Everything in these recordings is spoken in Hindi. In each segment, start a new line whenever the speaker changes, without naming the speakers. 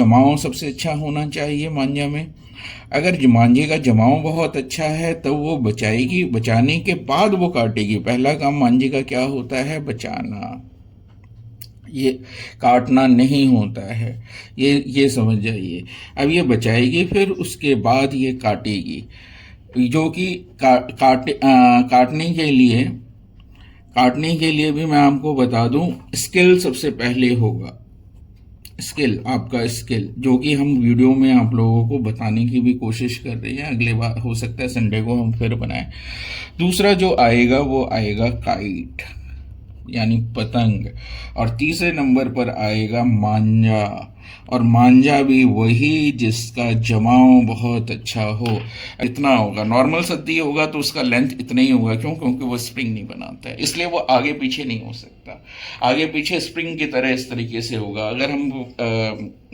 जमाव सबसे अच्छा होना चाहिए मांझा में। अगर मांझे का जमाव बहुत अच्छा है तो वो बचाएगी, बचाने के बाद वो काटेगी। पहला काम मांझे का क्या होता है? बचाना, ये काटना नहीं होता है। ये समझ जाइए। अब ये बचाएगी, फिर उसके बाद ये काटेगी। जो कि काटने के लिए भी मैं आपको बता दूं, स्किल सबसे पहले होगा। स्किल, आपका स्किल, जो कि हम वीडियो में आप लोगों को बताने की भी कोशिश कर रहे हैं। अगले बार हो सकता है संडे को हम फिर बनाएं। दूसरा जो आएगा वो आएगा काइट, यानी पतंग। और तीसरे नंबर पर आएगा मांझा। और मांझा भी वही जिसका जमाव बहुत अच्छा हो। इतना होगा, नॉर्मल सद्दी होगा तो उसका लेंथ इतना ही होगा। क्यों? क्योंकि वो स्प्रिंग नहीं बनाता है, इसलिए वो आगे पीछे नहीं हो सकता। आगे पीछे स्प्रिंग की तरह इस तरीके से होगा। अगर हम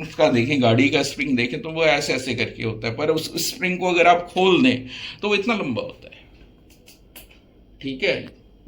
उसका देखें, गाड़ी का स्प्रिंग देखें, तो वो ऐसे ऐसे करके होता है। पर उस स्प्रिंग को अगर आप खोल दें तो वो इतना लंबा होता है। ठीक है,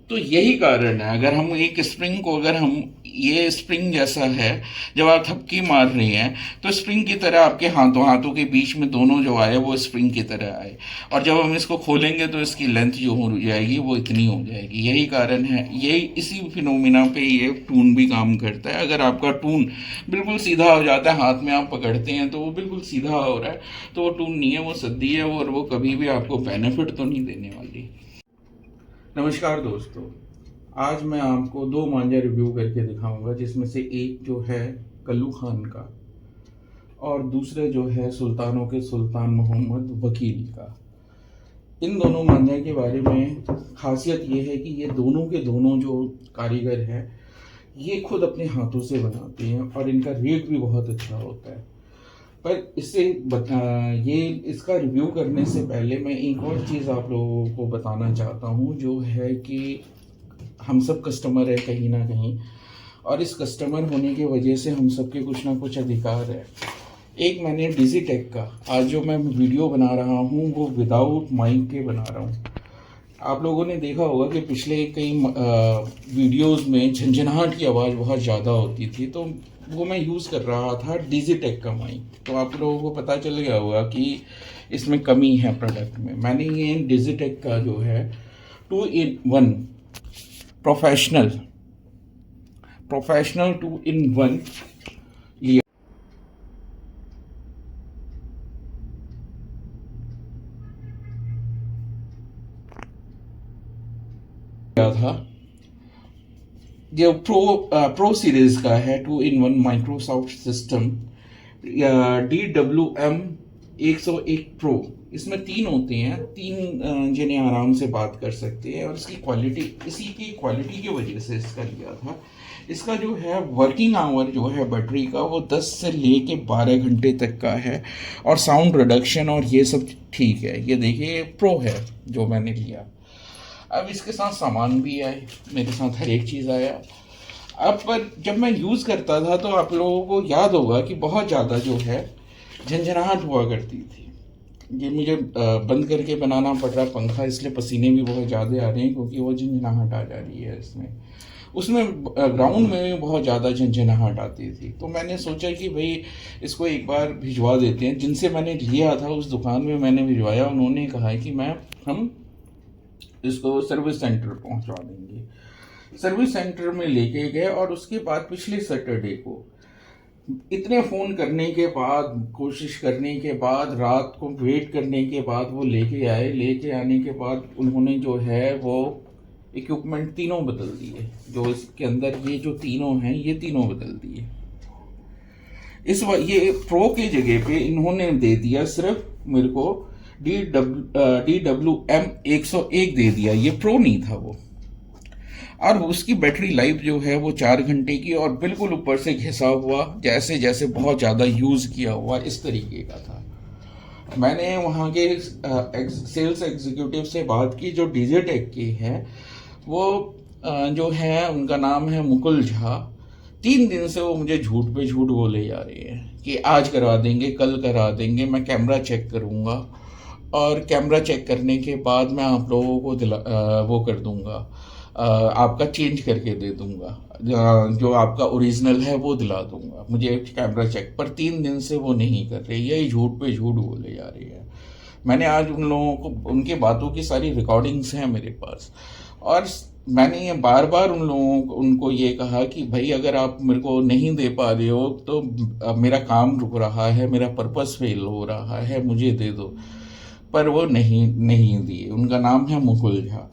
तो यही कारण है। अगर हम एक स्प्रिंग को, अगर हम, ये स्प्रिंग जैसा है, जब आप थपकी मार रहे हैं तो स्प्रिंग की तरह आपके हाथों के बीच में दोनों जो आए वो स्प्रिंग की तरह आए। और जब हम इसको खोलेंगे तो इसकी लेंथ जो हो जाएगी वो इतनी हो जाएगी। यही कारण है, यही इसी फिनोमिना पे ये टून भी काम करता है। अगर आपका टून बिल्कुल सीधा हो जाता है, हाथ में आप पकड़ते हैं तो वो बिल्कुल सीधा हो रहा है, तो वो टून नहीं है, वो सद्दी है। और वो कभी भी आपको बेनिफिट तो नहीं देने वाली। नमस्कार दोस्तों, आज मैं आपको दो मांझा रिव्यू करके दिखाऊंगा, जिसमें से एक जो है कल्लू खान का और दूसरे जो है सुल्तानों के सुल्तान मोहम्मद वकील का। इन दोनों मांझा के बारे में खासियत ये है कि ये दोनों के दोनों जो कारीगर हैं ये खुद अपने हाथों से बनाते हैं और इनका रेट भी बहुत अच्छा होता है। पर इसका रिव्यू करने से पहले मैं एक और चीज़ आप लोगों को बताना चाहता हूँ, जो है कि हम सब कस्टमर है कहीं ना कहीं, और इस कस्टमर होने की वजह से हम सबके कुछ ना कुछ अधिकार है। एक मैंने डिजिटेक का आज जो मैं वीडियो बना रहा हूँ वो विदाउट माइक के बना रहा हूँ। आप लोगों ने देखा होगा कि पिछले कई वीडियोस में झंझनाहट की आवाज़ बहुत ज़्यादा होती थी, तो वो मैं यूज़ कर रहा था डिजिटेक का माइक। तो आप लोगों को पता चल गया होगा कि इसमें कमी है प्रोडक्ट में। मैंने ये डिजिटेक का जो है 2-in-1 प्रोफेशनल 2-in-1 लिया था। जो प्रो सीरीज का है 2-in-1 Microsoft system DWM-101 pro. इसमें 3 होते हैं, 3 जने आराम से बात कर सकते हैं। और इसकी क्वालिटी, इसी की क्वालिटी की वजह से इसका लिया था। इसका जो है वर्किंग आवर जो है बैटरी का वो 10 से लेके 12 घंटे तक का है। और साउंड रिडक्शन और ये सब ठीक है। ये देखिए प्रो है जो मैंने लिया। अब इसके साथ सामान भी आए, मेरे साथ हर एक चीज़ आया। अब पर जब मैं यूज़ करता था तो आप लोगों को याद होगा कि बहुत ज़्यादा जो है झंझनाहट हुआ करती थी। ये मुझे बंद करके बनाना पड़ रहा पंखा, इसलिए पसीने भी बहुत ज़्यादा आ रहे हैं, क्योंकि वो झंझनाहट आ जा रही है इसमें। उसमें ग्राउंड में भी बहुत ज़्यादा झंझनाहट आती थी। तो मैंने सोचा कि भाई इसको एक बार भिजवा देते हैं। जिनसे मैंने लिया था उस दुकान में मैंने भिजवाया, उन्होंने कहा है कि हम इसको सर्विस सेंटर पहुंचवा देंगे। सर्विस सेंटर में लेके गए और उसके बाद पिछले सैटरडे को इतने फ़ोन करने के बाद, कोशिश करने के बाद, रात को वेट करने के बाद वो लेके आए। लेके आने के बाद उन्होंने जो है वो इक्विपमेंट तीनों बदल दिए। जो इसके अंदर ये जो तीनों हैं ये तीनों बदल दिए। ये प्रो की जगह पे इन्होंने दे दिया सिर्फ मेरे को DWM-101 दे दिया। ये प्रो नहीं था वो। और उसकी बैटरी लाइफ जो है वो 4 घंटे की, और बिल्कुल ऊपर से घिसा हुआ, जैसे जैसे बहुत ज़्यादा यूज़ किया हुआ इस तरीके का था। मैंने वहाँ के सेल्स एग्जीक्यूटिव से बात की जो डिजिटेक की है। वो जो है उनका नाम है मुकुल झा। 3 दिन से वो मुझे झूठ पे झूठ बोले जा रहे हैं कि आज करवा देंगे, कल करा देंगे, मैं कैमरा चेक करूँगा और कैमरा चेक करने के बाद मैं आप लोगों को वो कर दूँगा, आपका चेंज करके दे दूंगा, जो आपका ओरिजिनल है वो दिला दूंगा, मुझे कैमरा चेक। पर 3 दिन से वो नहीं कर रही, यही झूठ पे झूठ बोले जा रही है। मैंने आज उन लोगों को, उनके बातों की सारी रिकॉर्डिंग्स हैं मेरे पास, और मैंने ये बार बार उनको ये कहा कि भाई अगर आप मेरे को नहीं दे पा रहे हो तो मेरा काम रुक रहा है, मेरा पर्पस फेल हो रहा है, मुझे दे दो। पर वो नहीं नहीं दिए। उनका नाम है मुकुल झा।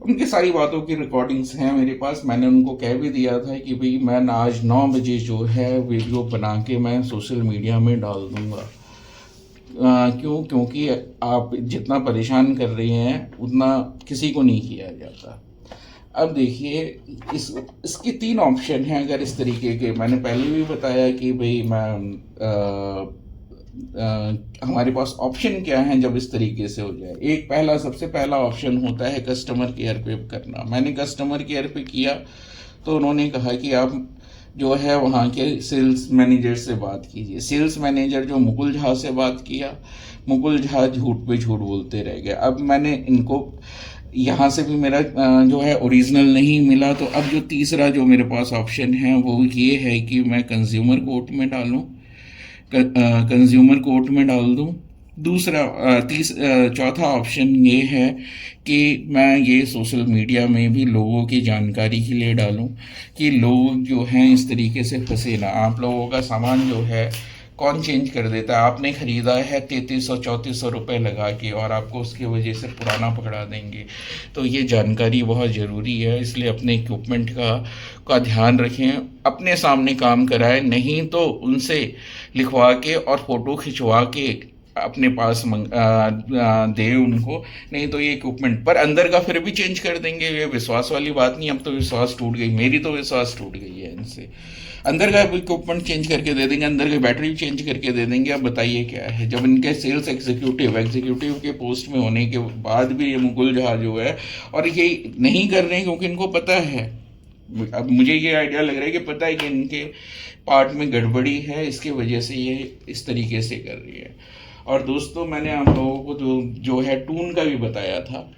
उनकी सारी बातों की रिकॉर्डिंग्स हैं मेरे पास। मैंने उनको कह भी दिया था कि भाई मैं आज 9 बजे जो है वीडियो बना के मैं सोशल मीडिया में डाल दूंगा। क्यों? क्योंकि आप जितना परेशान कर रही हैं उतना किसी को नहीं किया जाता। अब देखिए, इसके 3 ऑप्शन हैं। अगर इस तरीके के, मैंने पहले भी बताया कि भाई हमारे पास ऑप्शन क्या है जब इस तरीके से हो जाए। सबसे पहला ऑप्शन होता है कस्टमर केयर पे करना। मैंने कस्टमर केयर पे किया तो उन्होंने कहा कि आप जो है वहाँ के सेल्स मैनेजर से बात कीजिए। सेल्स मैनेजर जो मुकुल झा से बात किया, मुकुल झा झूठ पे झूठ बोलते रह गए। अब मैंने इनको यहाँ से भी मेरा जो है ओरिजिनल नहीं मिला, तो अब जो तीसरा जो मेरे पास ऑप्शन है वो ये है कि मैं कंज्यूमर कोर्ट में डालूँ, कंज्यूमर कोर्ट में डाल दूँ। चौथा ऑप्शन ये है कि मैं ये सोशल मीडिया में भी लोगों की जानकारी के लिए डालूं कि लोग जो हैं इस तरीके से फंसे ना। आप लोगों का सामान जो है कौन चेंज कर देता है? आपने ख़रीदा है 3300-3400 रुपये लगा के, और आपको उसकी वजह से पुराना पकड़ा देंगे। तो ये जानकारी बहुत ज़रूरी है, इसलिए अपने इक्विपमेंट का ध्यान रखें, अपने सामने काम कराएं, नहीं तो उनसे लिखवा के और फ़ोटो खिंचवा के अपने पास दे उनको। नहीं तो ये इक्विपमेंट पर अंदर का फिर भी चेंज कर देंगे। ये विश्वास वाली बात नहीं। अब तो विश्वास टूट गई, मेरी तो विश्वास टूट गई है इनसे। अंदर का इक्विपमेंट चेंज करके दे देंगे, अंदर की बैटरी चेंज करके दे देंगे। अब बताइए क्या है? जब इनके सेल्स एग्जीक्यूटिव के पोस्ट में होने के बाद भी ये मुकुल झा जो है, और ये नहीं कर रहे हैं क्योंकि इनको पता है, अब मुझे ये आइडिया लग रहा है कि पता है कि इनके पार्ट में गड़बड़ी है, इसकी वजह से ये इस तरीके से कर रही है। और दोस्तों, मैंने आप लोगों को जो है टून का भी बताया था।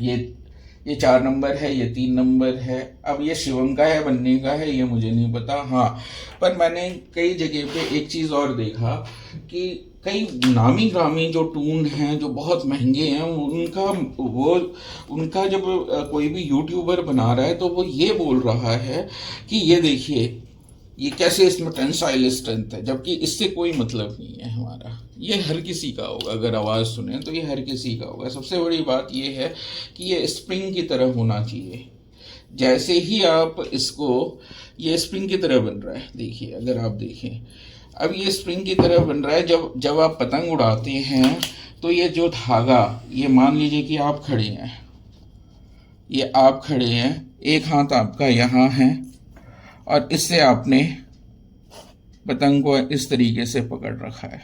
ये 4 नंबर है, ये 3 नंबर है। अब ये शिवम का है, बन्ने का है, ये मुझे नहीं पता। हाँ, पर मैंने कई जगह पे एक चीज़ और देखा कि कई नामी ग्रामी जो टून हैं जो बहुत महंगे हैं, उनका जब कोई भी यूट्यूबर बना रहा है तो वो ये बोल रहा है कि ये देखिए ये कैसे इसमें टेंसाइल स्ट्रेंथ है, जबकि इससे कोई मतलब नहीं है हमारा। ये हर किसी का होगा, अगर आवाज़ सुने तो ये हर किसी का होगा। सबसे बड़ी बात ये है कि ये स्प्रिंग की तरह होना चाहिए। जैसे ही आप इसको, ये स्प्रिंग की तरह बन रहा है, देखिए, अगर आप देखें, अब ये स्प्रिंग की तरह बन रहा है। जब आप पतंग उड़ाते हैं तो ये जो धागा, ये मान लीजिए कि आप खड़े हैं, ये आप खड़े हैं, एक हाथ आपका यहाँ है और इससे आपने पतंग को इस तरीके से पकड़ रखा है,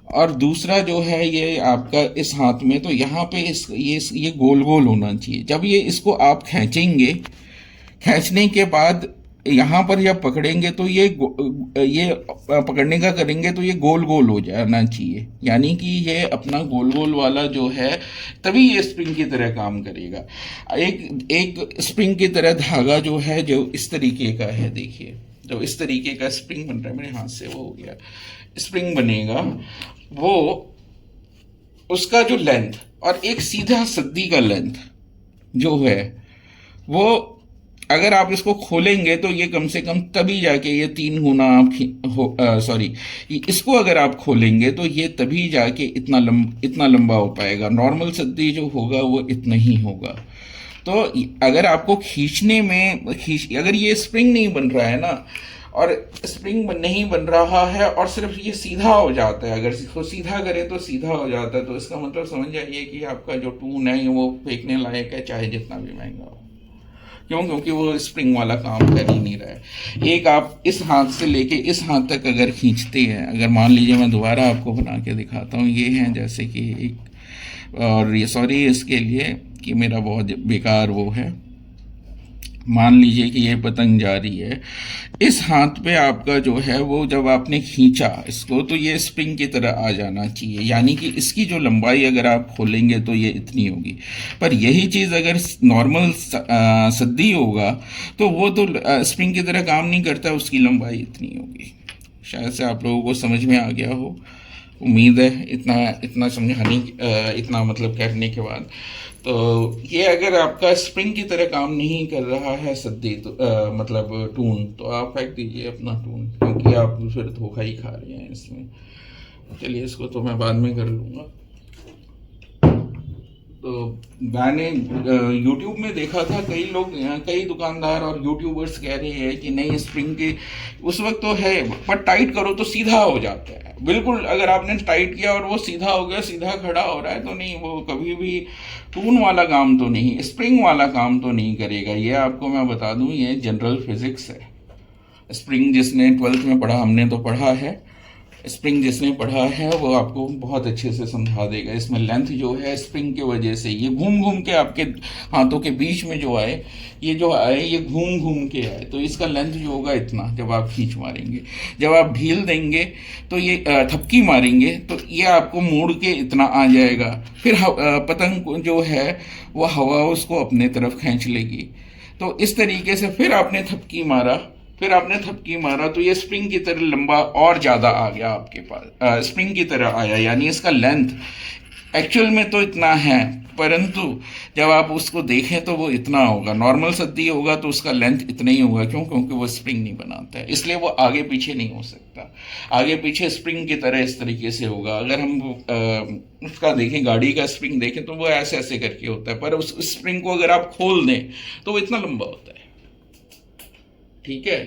और दूसरा जो है ये आपका इस हाथ में, तो यहाँ पे ये गोल गोल होना चाहिए। जब ये इसको आप खींचेंगे, खींचने के बाद यहाँ पर जब पकड़ेंगे तो ये पकड़ने का करेंगे तो ये गोल गोल हो जाना चाहिए, यानी कि ये अपना गोल गोल वाला जो है, तभी ये स्प्रिंग की तरह काम करेगा। एक स्प्रिंग की तरह धागा जो है, जो इस तरीके का है, देखिए, जो इस तरीके का स्प्रिंग बन रहा है, मेरे हाथ से वो हो गया, स्प्रिंग बनेगा, वो उसका जो लेंथ और एक सीधा सद्दी का लेंथ जो है, वो अगर आप इसको खोलेंगे तो ये कम से कम तभी जाके ये 3 गुना इसको अगर आप खोलेंगे तो ये तभी जाके इतना लंबा हो पाएगा। नॉर्मल सद्दी जो होगा वो इतना ही होगा। तो अगर आपको अगर ये स्प्रिंग नहीं बन रहा है ना, और स्प्रिंग नहीं बन रहा है और सिर्फ ये सीधा हो जाता है, अगर इसको सीधा करें तो सीधा हो जाता है, तो इसका मतलब समझ जाइए कि आपका जो टून है वो फेंकने लायक है, चाहे जितना भी महंगा हो। क्यों? क्योंकि वो स्प्रिंग वाला काम कर ही नहीं रहा है। एक आप इस हाथ से लेके इस हाथ तक अगर खींचते हैं, अगर मान लीजिए, मैं दोबारा आपको बना के दिखाता हूँ, ये है जैसे कि एक, और ये सॉरी इसके लिए कि मेरा बहुत बेकार वो है, मान लीजिए कि ये पतंग जा रही है, इस हाथ पे आपका जो है वो जब आपने खींचा इसको तो ये स्प्रिंग की तरह आ जाना चाहिए, यानी कि इसकी जो लंबाई अगर आप खोलेंगे तो ये इतनी होगी। पर यही चीज़ अगर नॉर्मल सद्दी होगा तो वो तो स्प्रिंग की तरह काम नहीं करता, उसकी लंबाई इतनी होगी। शायद से आप लोगों को समझ में आ गया हो, उम्मीद है। इतना इतना समझाने इतना मतलब करने के बाद तो ये अगर आपका स्प्रिंग की तरह काम नहीं कर रहा है सद्दी तो मतलब टून, तो आप फेंक दीजिए अपना टून, क्योंकि आप फिर धोखा ही खा रहे हैं इसमें। चलिए इसको तो मैं बाद में कर लूँगा। तो मैंने यूट्यूब में देखा था, कई लोग कई दुकानदार और यूट्यूबर्स कह रहे हैं कि नहीं स्प्रिंग की उस वक्त तो है, पर टाइट करो तो सीधा हो जाता है। बिल्कुल अगर आपने टाइट किया और वो सीधा हो गया, सीधा खड़ा हो रहा है, तो नहीं, वो कभी भी टून वाला काम तो नहीं, स्प्रिंग वाला काम तो नहीं करेगा। ये आपको मैं बता दूं, ये जनरल फिजिक्स है। स्प्रिंग जिसने 12th में पढ़ा, हमने तो पढ़ा है, स्प्रिंग जिसने पढ़ा है वो आपको बहुत अच्छे से समझा देगा। इसमें लेंथ जो है स्प्रिंग की वजह से ये घूम घूम के आपके हाथों के बीच में जो आए, ये जो आए ये घूम घूम के आए, तो इसका लेंथ जो होगा इतना जब आप खींच मारेंगे। जब आप ढील देंगे तो ये थपकी मारेंगे तो ये आपको मोड़ के इतना आ जाएगा। फिर पतंग जो है वो हवा उसको अपने तरफ खींच लेगी। तो इस तरीके से फिर आपने थपकी मारा, फिर आपने थपकी मारा तो ये स्प्रिंग की तरह लंबा और ज़्यादा आ गया आपके पास, स्प्रिंग की तरह आया, यानी इसका लेंथ एक्चुअल में तो इतना है, परंतु जब आप उसको देखें तो वो इतना होगा। नॉर्मल सद्दी होगा तो उसका लेंथ इतना ही होगा। क्यों? क्योंकि वो स्प्रिंग नहीं बनाता है, इसलिए वो आगे पीछे नहीं हो सकता। आगे पीछे स्प्रिंग की तरह इस तरीके से होगा। अगर हम उसका देखें, गाड़ी का स्प्रिंग देखें तो वो ऐसे ऐसे करके होता है, पर उस स्प्रिंग को अगर आप खोल दें तो वो इतना लंबा होता है। ठीक है,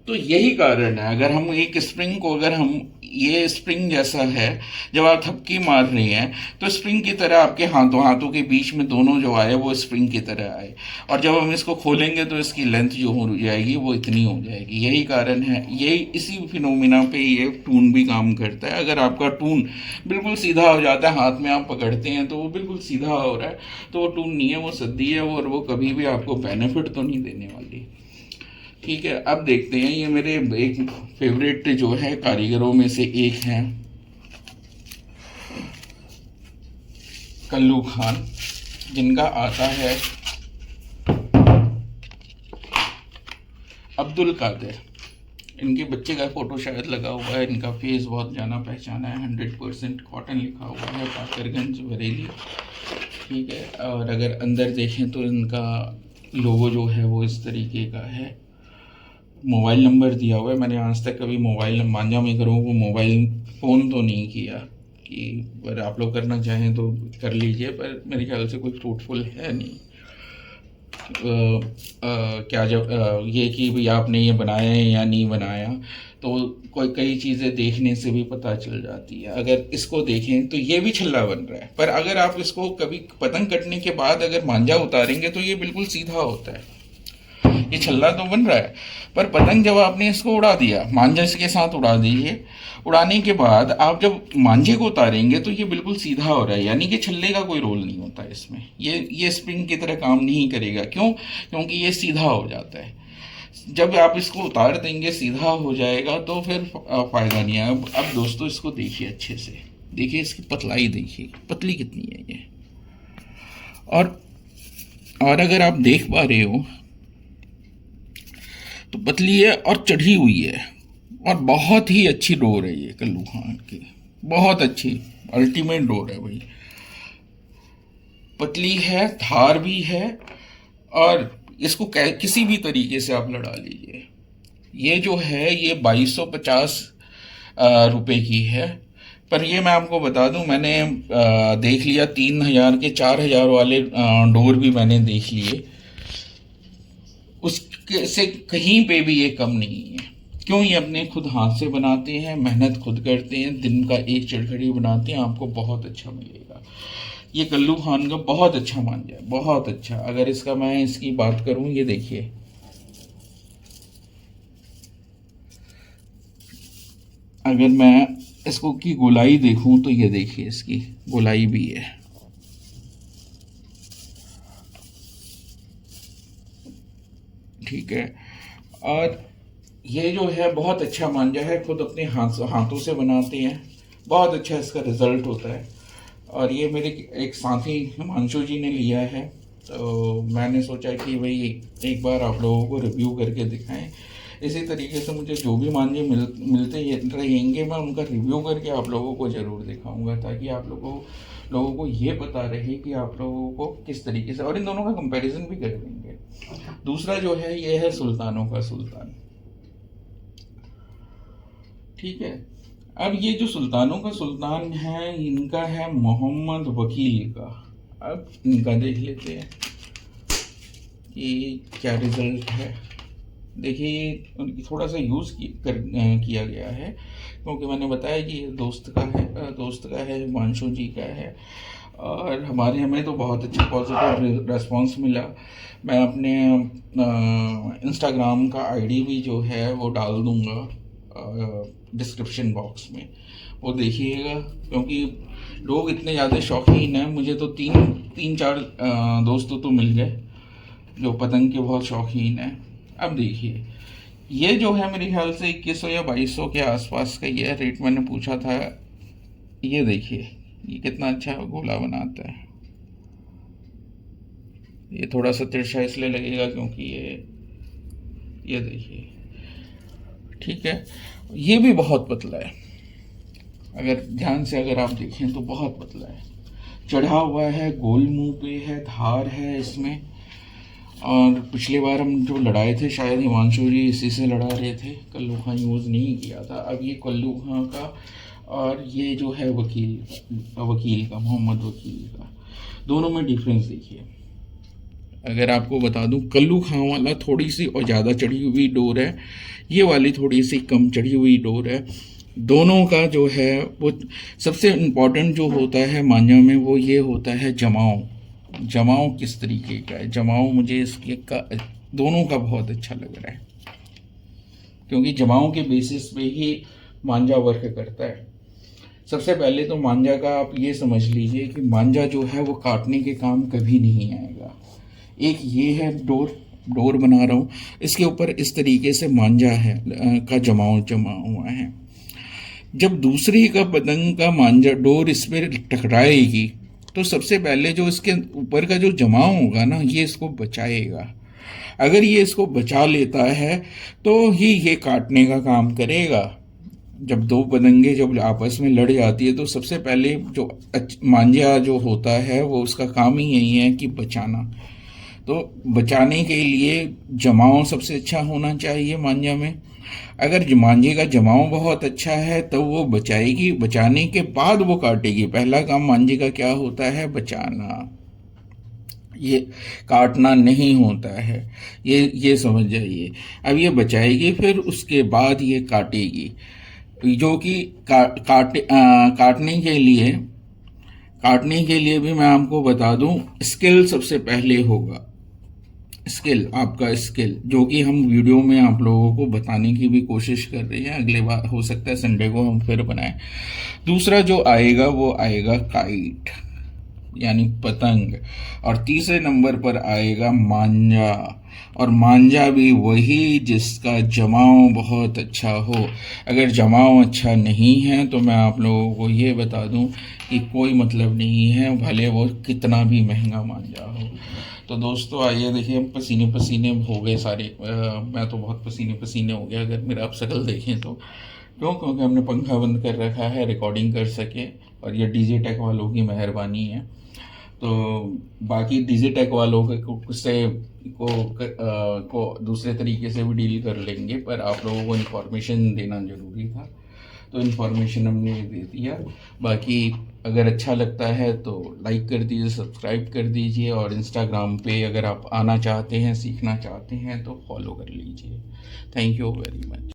तो यही कारण है। अगर हम एक स्प्रिंग को, अगर हम ये स्प्रिंग जैसा है, जब आप थपकी मार रहे हैं तो स्प्रिंग की तरह आपके हाथों हाथों के बीच में दोनों जो आए वो स्प्रिंग की तरह आए, और जब हम इसको खोलेंगे तो इसकी लेंथ जो हो जाएगी वो इतनी हो जाएगी। यही कारण है, यही इसी फिनोमिना पे ये टून भी काम करता है। अगर आपका टून बिल्कुल सीधा हो जाता है, हाथ में आप पकड़ते हैं तो वो बिल्कुल सीधा हो रहा है, तो वो टून नहीं है, वो सद्दी है, और वो कभी भी आपको बेनिफिट तो नहीं देने वाली। ठीक है, अब देखते हैं, ये मेरे एक फेवरेट जो है कारीगरों में से एक हैं, कल्लू खान, जिनका आता है अब्दुल कादिर। इनके बच्चे का फोटो शायद लगा हुआ है, इनका फेस बहुत जाना पहचाना है। 100% कॉटन लिखा हुआ है, काकरगंज बरेली। ठीक है, और अगर अंदर देखें तो इनका लोगो जो है वो इस तरीके का है। मोबाइल नंबर दिया हुआ है। मैंने आज तक कभी मोबाइल मांझा में करूँ वो मोबाइल फ़ोन तो नहीं किया, कि पर आप लोग करना चाहें तो कर लीजिए, पर मेरे ख्याल से कोई फ्रूटफुल है नहीं। क्या जब ये कि भाई आपने ये बनाया है या नहीं बनाया, तो कोई कई चीज़ें देखने से भी पता चल जाती है। अगर इसको देखें तो ये भी छल्ला बन रहा है, पर अगर आप इसको कभी पतंग कटने के बाद अगर मांझा उतारेंगे तो ये बिल्कुल सीधा होता है। ये छल्ला तो बन रहा है, पर पतंग जब आपने इसको उड़ा दिया, मांझा इसके साथ उड़ा दीजिए, उड़ाने के बाद आप जब मांझे को उतारेंगे तो ये बिल्कुल सीधा हो रहा है, यानी कि छल्ले का कोई रोल नहीं होता इसमें। ये स्प्रिंग की तरह काम नहीं करेगा। क्यों? क्योंकि ये सीधा हो जाता है। जब आप इसको उतार देंगे सीधा हो जाएगा तो फिर फ़ायदा नहीं है। अब दोस्तों इसको देखिए अच्छे से, देखिए इसकी पतलाई, देखिए पतली कितनी है ये। और अगर आप देख पा रहे हो तो पतली है और चढ़ी हुई है, और बहुत ही अच्छी डोर है ये कल्लू खान की, बहुत अच्छी अल्टीमेट डोर है भाई। पतली है, धार भी है, और इसको किसी भी तरीके से आप लड़ा लीजिए। ये जो है ये 2250 रुपए की है। पर ये मैं आपको बता दूं, मैंने देख लिया 3000 के 4000 वाले डोर भी मैंने देख लिए, उसके से कहीं पे भी ये कम नहीं है। क्यों? ये अपने खुद हाथ से बनाते हैं, मेहनत खुद करते हैं, दिन का एक चरखड़ी बनाते हैं, आपको बहुत अच्छा मिलेगा। ये कल्लू खान का बहुत अच्छा मांझा है, बहुत अच्छा। अगर इसका मैं इसकी बात करूं, ये देखिए, अगर मैं इसको की गोलाई देखूं तो ये देखिए इसकी गोलाई भी है। ठीक है। और ये जो है बहुत अच्छा मांझा है, खुद अपने हाथों से बनाते हैं, बहुत अच्छा इसका रिज़ल्ट होता है। और ये मेरे एक साथी हिमांशु जी ने लिया है, तो मैंने सोचा कि भाई एक बार आप लोगों को रिव्यू करके दिखाएं। इसी तरीके से मुझे जो भी मांझे मिलते रहेंगे, मैं उनका रिव्यू करके आप लोगों को ज़रूर दिखाऊंगा, ताकि आप लोगों को ये पता रहे कि आप लोगों को किस तरीके से, और इन दोनों का कंपैरिजन भी कर देंगे। दूसरा जो है ये है सुल्तानों का सुल्तान, ठीक है। अब ये जो सुल्तानों का सुल्तान है, इनका है मोहम्मद वकील का। अब इनका देख लेते हैं कि क्या रिजल्ट है। देखिए उनकी थोड़ा सा यूज़ किया गया है, क्योंकि मैंने बताया कि ये दोस्त का है, हिमांशु जी का है। और हमें तो बहुत अच्छा पॉजिटिव रिस्पांस मिला। मैं अपने इंस्टाग्राम का आईडी भी जो है वो डाल दूंगा डिस्क्रिप्शन बॉक्स में, वो देखिएगा। क्योंकि लोग इतने ज़्यादा शौकीन हैं, मुझे तो तीन चार दोस्त तो मिल गए जो पतंग के बहुत शौकीन हैं। अब देखिए ये जो है मेरे ख्याल से 2100 या 2200 के आसपास का ये रेट मैंने पूछा था। ये देखिए ये कितना अच्छा गोला बनाता है। ये थोड़ा सा तिरछा इसलिए लगेगा क्योंकि ये देखिए, ठीक है। ये भी बहुत पतला है, अगर ध्यान से अगर आप देखें तो बहुत पतला है, चढ़ा हुआ है, गोल मुंह पे है, धार है इसमें। और पिछली बार हम जो लड़ाए थे, शायद हिमांशु जी इसी से लड़ा रहे थे, कल्लू खां यूज़ नहीं किया था। अब ये कल्लू खां का और ये जो है वकील का मोहम्मद वकील का, दोनों में डिफरेंस देखिए। अगर आपको बता दूं, कल्लू खां वाला थोड़ी सी और ज़्यादा चढ़ी हुई डोर है, ये वाली थोड़ी सी कम चढ़ी हुई डोर है। दोनों का जो है वो सबसे इम्पोर्टेंट जो होता है मांझा में, वो ये होता है जमाव किस तरीके का है। जमाव मुझे इसके का दोनों का बहुत अच्छा लग रहा है, क्योंकि जमाव के बेसिस पे ही मांझा वर्क करता है। सबसे पहले तो मांझा का आप ये समझ लीजिए कि मांझा जो है वो काटने के काम कभी नहीं आएगा। एक ये है डोर बना रहा हूँ, इसके ऊपर इस तरीके से मांझा है का जमाव जमा हुआ है। जब दूसरी का पतंग का मांझा डोर इस पर टकराएगी, तो सबसे पहले जो इसके ऊपर का जो जमाव होगा ना, ये इसको बचाएगा। अगर ये इसको बचा लेता है तो ही ये काटने का काम करेगा। जब दो पतंगे जब आपस में लड़ जाती है, तो सबसे पहले जो मांझा जो होता है वो उसका काम ही यही है कि बचाना। तो बचाने के लिए जमाव सबसे अच्छा होना चाहिए मांझा में। अगर मांझे का जमाव बहुत अच्छा है तो वो बचाएगी, बचाने के बाद वो काटेगी। पहला काम मांझे का क्या होता है? बचाना, ये काटना नहीं होता है। ये समझ जाइए। अब ये बचाएगी, फिर उसके बाद ये काटेगी, जो कि काटने के लिए भी मैं आपको बता दूं, स्किल सबसे पहले होगा। स्किल, आपका स्किल, जो कि हम वीडियो में आप लोगों को बताने की भी कोशिश कर रहे हैं। अगले बार हो सकता है संडे को हम फिर बनाएं। दूसरा जो आएगा वो आएगा काइट, यानी पतंग। और तीसरे नंबर पर आएगा मांझा, और मांझा भी वही जिसका जमाव बहुत अच्छा हो। अगर जमाव अच्छा नहीं है तो मैं आप लोगों को ये बता दूं कि कोई मतलब नहीं है, भले वो कितना भी महंगा मांझा हो। तो दोस्तों आइए देखिए, हम पसीने पसीने हो गए सारे। मैं तो बहुत पसीने पसीने हो गया, अगर मेरा आप शक्ल देखें तो। क्योंकि हमने पंखा बंद कर रखा है, रिकॉर्डिंग कर सके, और ये डीजे टेक वालों की मेहरबानी है। तो बाकी डीजे टेक वालों को दूसरे तरीके से भी डील कर लेंगे, पर आप लोगों को इन्फॉर्मेशन देना ज़रूरी था, तो इन्फॉर्मेशन हमने दे दिया। बाकी अगर अच्छा लगता है तो लाइक कर दीजिए, सब्सक्राइब कर दीजिए, और इंस्टाग्राम पे अगर आप आना चाहते हैं, सीखना चाहते हैं तो फॉलो कर लीजिए। Thank you very much.